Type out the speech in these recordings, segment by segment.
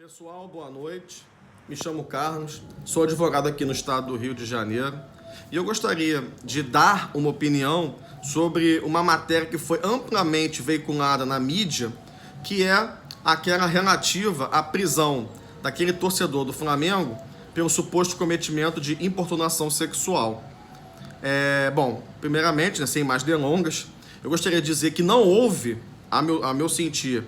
Pessoal, boa noite. Me chamo Carlos, sou advogado aqui no estado do Rio de Janeiro e eu gostaria de dar uma opinião sobre uma matéria que foi amplamente veiculada na mídia, que é aquela relativa à prisão daquele torcedor do Flamengo pelo suposto cometimento de importunação sexual. Bom, primeiramente, sem mais delongas, eu gostaria de dizer que não houve, a meu sentir,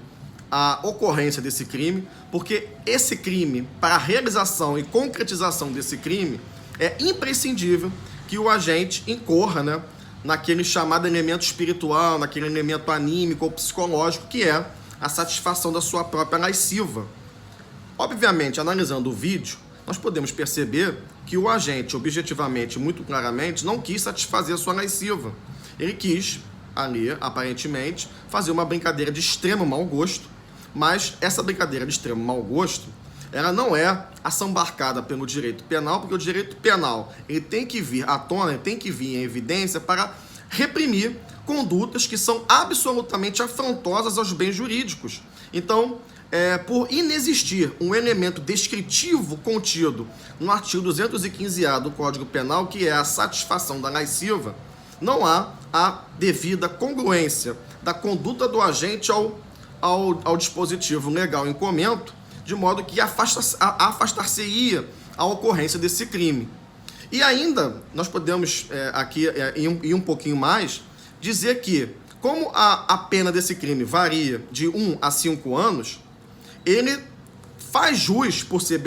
a ocorrência desse crime, porque esse crime, para a realização e concretização desse crime, é imprescindível que o agente incorra, naquele chamado elemento espiritual, naquele elemento anímico ou psicológico, que é a satisfação da sua própria lasciva. Obviamente, analisando o vídeo, nós podemos perceber que o agente, objetivamente, muito claramente, não quis satisfazer a sua lasciva. Ele quis, ali, aparentemente, fazer uma brincadeira de extremo mau gosto, mas essa brincadeira de extremo mau gosto, ela não é assambarcada pelo direito penal, porque o direito penal ele tem que vir à tona, ele tem que vir em evidência para reprimir condutas que são absolutamente afrontosas aos bens jurídicos. Então, por inexistir um elemento descritivo contido no artigo 215-A do Código Penal, que é a satisfação da lasciva, não há a devida congruência da conduta do agente ao dispositivo legal em comento, de modo que afastar-se-ia a ocorrência desse crime. E ainda, nós podemos aqui ir um pouquinho mais, dizer que, como a pena desse crime varia de 1 a 5 anos, ele faz jus por ser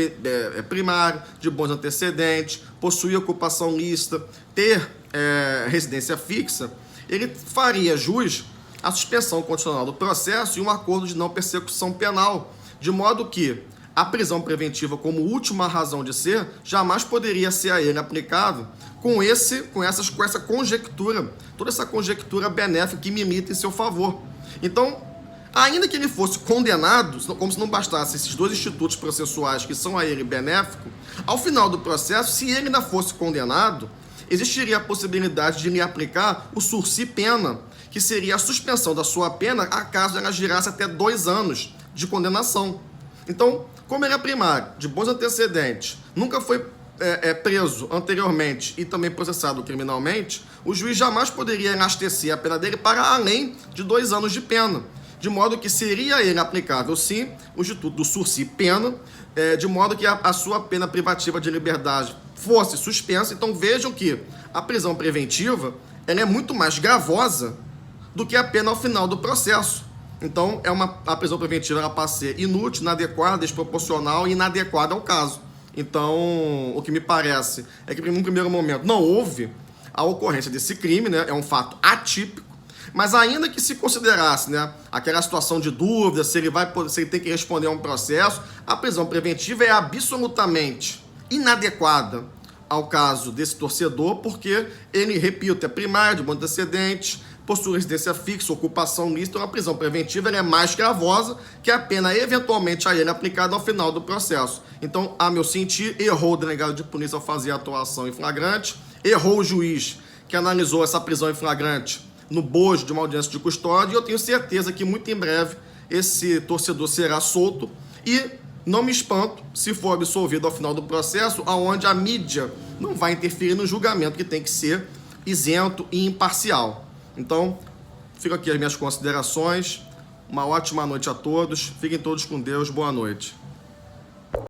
primário, de bons antecedentes, possuir ocupação lícita, ter residência fixa, ele faria jus à suspensão condicional do processo e um acordo de não persecução penal, de modo que a prisão preventiva, como última razão de ser, jamais poderia ser a ele aplicável com essa conjectura, toda essa conjectura benéfica que milita em seu favor. Então, ainda que ele fosse condenado, como se não bastasse esses dois institutos processuais que são a ele benéficos, ao final do processo, se ele ainda fosse condenado, existiria a possibilidade de lhe aplicar o sursi pena, que seria a suspensão da sua pena, acaso ela girasse até 2 anos de condenação. Então, como ele é primário, de bons antecedentes, nunca foi preso anteriormente e também processado criminalmente, o juiz jamais poderia enastecer a pena dele para além de 2 anos de pena, de modo que seria ele aplicável, sim, o instituto do sursi pena, de modo que a sua pena privativa de liberdade fosse suspensa. Então vejam que a prisão preventiva ela é muito mais gravosa do que a pena ao final do processo. Então a prisão preventiva ela passa a ser inútil, inadequada, desproporcional e inadequada ao caso. Então o que me parece é que, num primeiro momento, não houve a ocorrência desse crime, é um fato atípico, mas ainda que se considerasse aquela situação de dúvida, se ele tem que responder a um processo, a prisão preventiva é absolutamente inadequada ao caso desse torcedor, porque ele, repito, é primário, de bom antecedente, possui residência fixa, ocupação lícita. A prisão preventiva é mais gravosa que a pena eventualmente a ele aplicada ao final do processo. Então, a meu sentir, errou o delegado de polícia ao fazer a atuação em flagrante, errou o juiz que analisou essa prisão em flagrante no bojo de uma audiência de custódia, e eu tenho certeza que muito em breve esse torcedor será solto e não me espanto se for absolvido ao final do processo, onde a mídia não vai interferir no julgamento, que tem que ser isento e imparcial. Então, ficam aqui as minhas considerações. Uma ótima noite a todos. Fiquem todos com Deus. Boa noite.